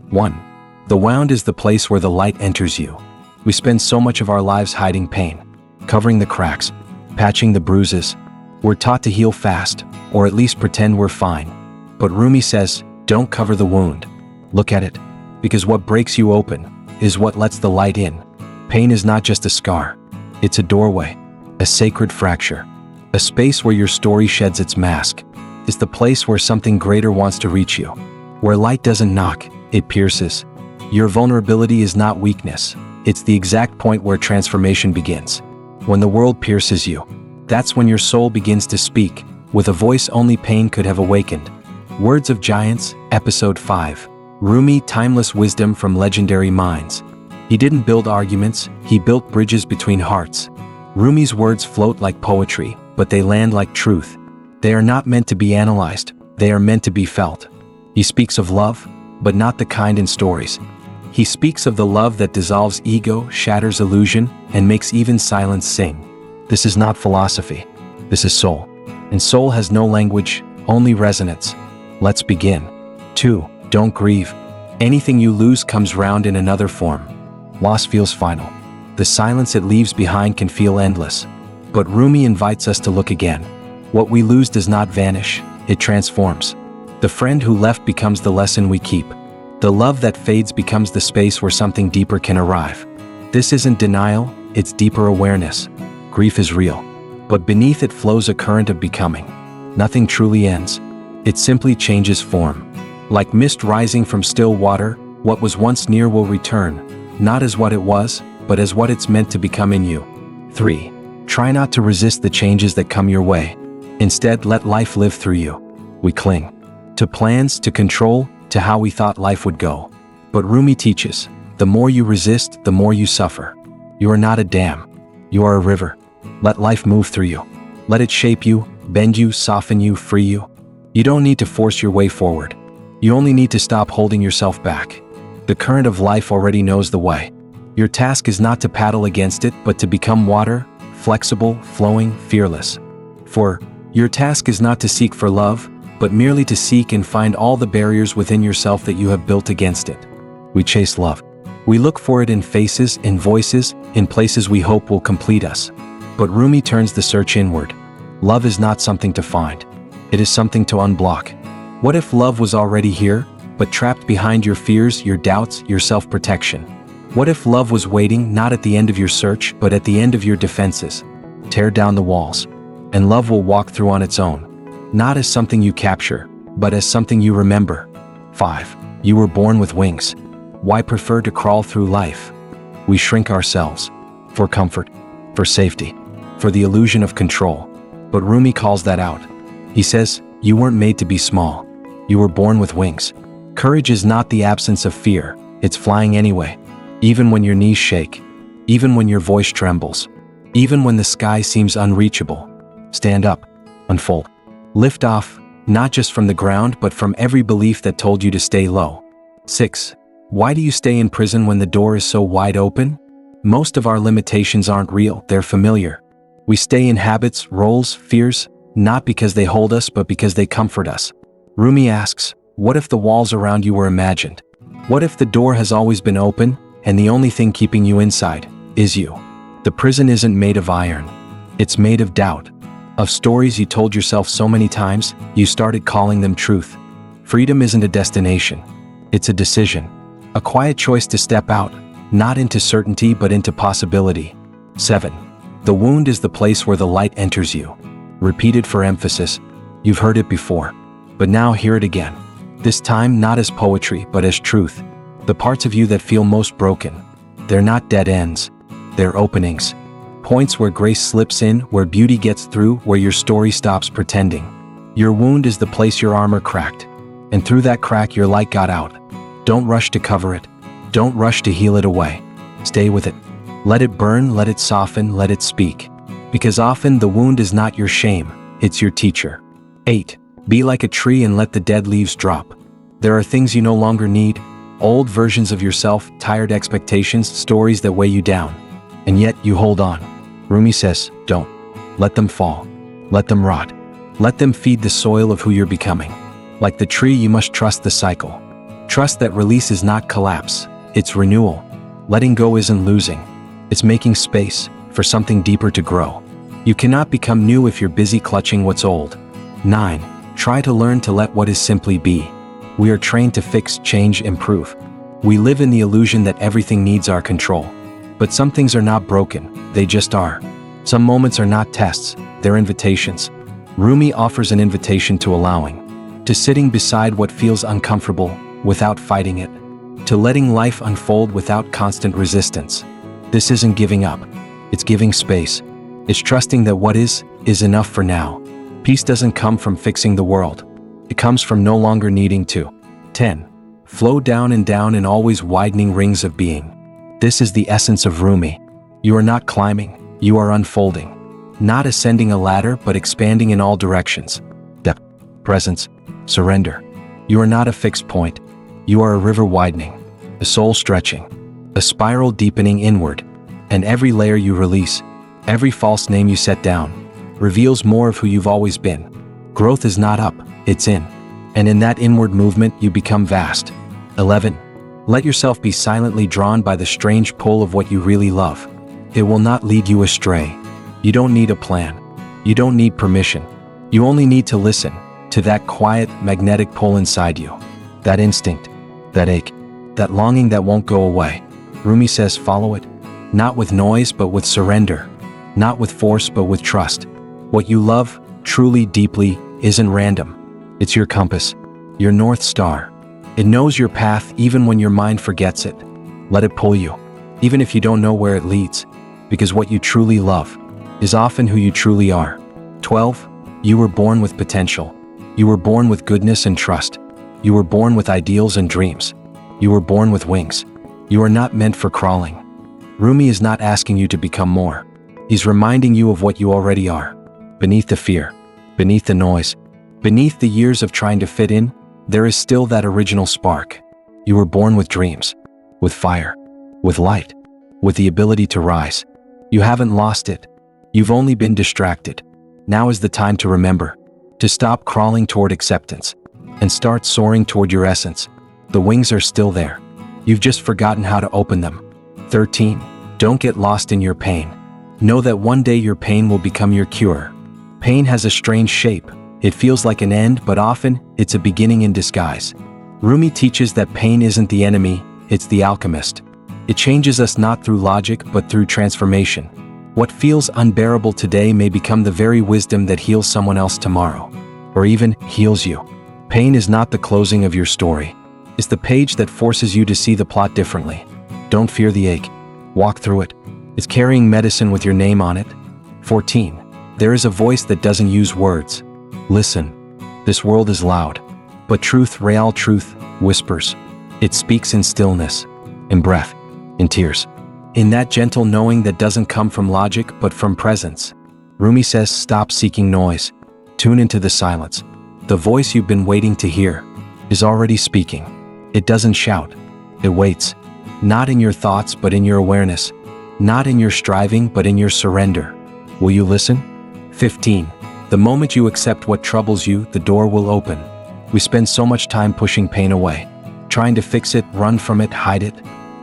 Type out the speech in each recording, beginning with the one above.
1. The wound is the place where the light enters you. We spend so much of our lives hiding pain, covering the cracks, patching the bruises. We're taught to heal fast, or at least pretend we're fine. But Rumi says, don't cover the wound. Look at it. Because what breaks you open is what lets the light in. Pain is not just a scar. It's a doorway, a sacred fracture, a space where your story sheds its mask. It's the place where something greater wants to reach you, where light doesn't knock, it pierces. Your vulnerability is not weakness. It's the exact point where transformation begins. When the world pierces you, that's when your soul begins to speak, with a voice only pain could have awakened. Words of Giants, Episode 5. Rumi, timeless wisdom from legendary minds. He didn't build arguments, he built bridges between hearts. Rumi's words float like poetry, but they land like truth. They are not meant to be analyzed, they are meant to be felt. He speaks of love, but not the kind in stories. He speaks of the love that dissolves ego, shatters illusion, and makes even silence sing. This is not philosophy. This is soul. And soul has no language, only resonance. Let's begin. 2. Don't grieve. Anything you lose comes round in another form. Loss feels final. The silence it leaves behind can feel endless. But Rumi invites us to look again. What we lose does not vanish, it transforms. The friend who left becomes the lesson we keep. The love that fades becomes the space where something deeper can arrive. This isn't denial, it's deeper awareness. Grief is real, but beneath it flows a current of becoming. Nothing truly ends. It simply changes form. Like mist rising from still water, what was once near will return, not as what it was, but as what it's meant to become in you. 3. Try not to resist the changes that come your way. Instead, let life live through you. We cling to plans, to control, to how we thought life would go. But Rumi teaches, the more you resist, the more you suffer. You are not a dam. You are a river. Let life move through you. Let it shape you, bend you, soften you, free you. You don't need to force your way forward. You only need to stop holding yourself back. The current of life already knows the way. Your task is not to paddle against it, but to become water, flexible, flowing, fearless. 4. Your task is not to seek for love, but merely to seek and find all the barriers within yourself that you have built against it. We chase love. We look for it in faces, in voices, in places we hope will complete us. But Rumi turns the search inward. Love is not something to find. It is something to unblock. What if love was already here, but trapped behind your fears, your doubts, your self-protection? What if love was waiting not at the end of your search, but at the end of your defenses? Tear down the walls, and love will walk through on its own. Not as something you capture, but as something you remember. 5. You were born with wings. Why prefer to crawl through life? We shrink ourselves. For comfort, for safety, for the illusion of control. But Rumi calls that out. He says, you weren't made to be small. You were born with wings. Courage is not the absence of fear, it's flying anyway. Even when your knees shake, even when your voice trembles, even when the sky seems unreachable. Stand up, unfold. Lift off, not just from the ground, but from every belief that told you to stay low. 6. Why do you stay in prison when the door is so wide open? Most of our limitations aren't real, they're familiar. We stay in habits, roles, fears, not because they hold us, but because they comfort us. Rumi asks, what if the walls around you were imagined? What if the door has always been open, and the only thing keeping you inside is you? The prison isn't made of iron. It's made of doubt. Of stories you told yourself so many times, you started calling them truth. Freedom isn't a destination. It's a decision. A quiet choice to step out, not into certainty but into possibility. 7. The wound is the place where the light enters you. Repeated for emphasis. You've heard it before. But now hear it again. This time not as poetry but as truth. The parts of you that feel most broken. They're not dead ends. They're openings. Points where grace slips in, where beauty gets through, where your story stops pretending. Your wound is the place your armor cracked. And through that crack your light got out. Don't rush to cover it. Don't rush to heal it away. Stay with it. Let it burn, let it soften, let it speak. Because often the wound is not your shame, it's your teacher. 8. Be like a tree and let the dead leaves drop. There are things you no longer need, old versions of yourself, tired expectations, stories that weigh you down. And yet you hold on. Rumi says, don't. Let them fall. Let them rot. Let them feed the soil of who you're becoming. Like the tree, you must trust the cycle. Trust that release is not collapse, it's renewal. Letting go isn't losing, it's making space for something deeper to grow. You cannot become new if you're busy clutching what's old. 9. Try to learn to let what is simply be. We are trained to fix, change, improve. We live in the illusion that everything needs our control. But some things are not broken, they just are. Some moments are not tests, they're invitations. Rumi offers an invitation to allowing, to sitting beside what feels uncomfortable without fighting it, to letting life unfold without constant resistance. This isn't giving up, it's giving space. It's trusting that what is enough for now. Peace doesn't come from fixing the world. It comes from no longer needing to. 10. Flow down in always widening rings of being. This is the essence of Rumi. You are not climbing, you are unfolding. Not ascending a ladder, but expanding in all directions. Depth, presence, surrender. You are not a fixed point. You are a river widening, a soul stretching, a spiral deepening inward. And every layer you release, every false name you set down, reveals more of who you've always been. Growth is not up, it's in. And in that inward movement, you become vast. 11. Let yourself be silently drawn by the strange pull of what you really love. It will not lead you astray. You don't need a plan. You don't need permission. You only need to listen to that quiet, magnetic pull inside you. That instinct, that ache, that longing that won't go away. Rumi says follow it, not with noise but with surrender, not with force but with trust. What you love, truly, deeply, isn't random. It's your compass, your North Star. It knows your path even when your mind forgets it. Let it pull you, even if you don't know where it leads, because what you truly love is often who you truly are. 12. You were born with potential. You were born with goodness and trust. You were born with ideals and dreams. You were born with wings. You are not meant for crawling. Rumi is not asking you to become more. He's reminding you of what you already are. Beneath the fear, beneath the noise, beneath the years of trying to fit in, there is still that original spark. You were born with dreams, with fire, with light, with the ability to rise. You haven't lost it. You've only been distracted. Now is the time to remember, to stop crawling toward acceptance and start soaring toward your essence. The wings are still there. You've just forgotten how to open them. 13. Don't get lost in your pain. Know that one day your pain will become your cure. Pain has a strange shape. It feels like an end, but often it's a beginning in disguise. Rumi teaches that pain isn't the enemy, it's the alchemist. It changes us not through logic but through transformation. What feels unbearable today may become the very wisdom that heals someone else tomorrow, or even heals you. Pain is not the closing of your story. It's the page that forces you to see the plot differently. Don't fear the ache. Walk through it. It's carrying medicine with your name on it. 14. There is a voice that doesn't use words. Listen. This world is loud, but truth, real truth, whispers. It speaks in stillness, in breath, in tears, in that gentle knowing that doesn't come from logic but from presence. Rumi says stop seeking noise. Tune into the silence. The voice you've been waiting to hear is already speaking. It doesn't shout. It waits. Not in your thoughts but in your awareness. Not in your striving but in your surrender. Will you listen? 15. The moment you accept what troubles you, the door will open. We spend so much time pushing pain away, trying to fix it, run from it, hide it.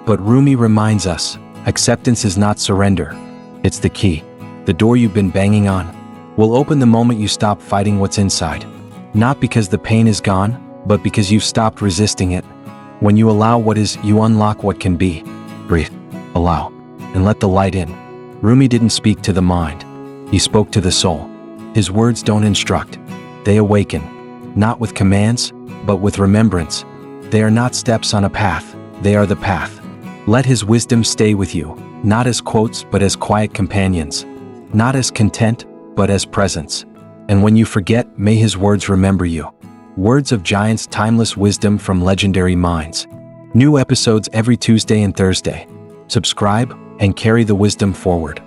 But Rumi reminds us, acceptance is not surrender. It's the key. The door you've been banging on will open the moment you stop fighting what's inside. Not because the pain is gone, but because you've stopped resisting it. When you allow what is, you unlock what can be. Breathe, allow, and let the light in. Rumi didn't speak to the mind. He spoke to the soul. His words don't instruct. They awaken, not with commands, but with remembrance. They are not steps on a path. They are the path. Let his wisdom stay with you, not as quotes, but as quiet companions. Not as content, but as presence. And when you forget, may his words remember you. Words of giants, timeless wisdom from legendary minds. New episodes every Tuesday and Thursday. Subscribe and carry the wisdom forward.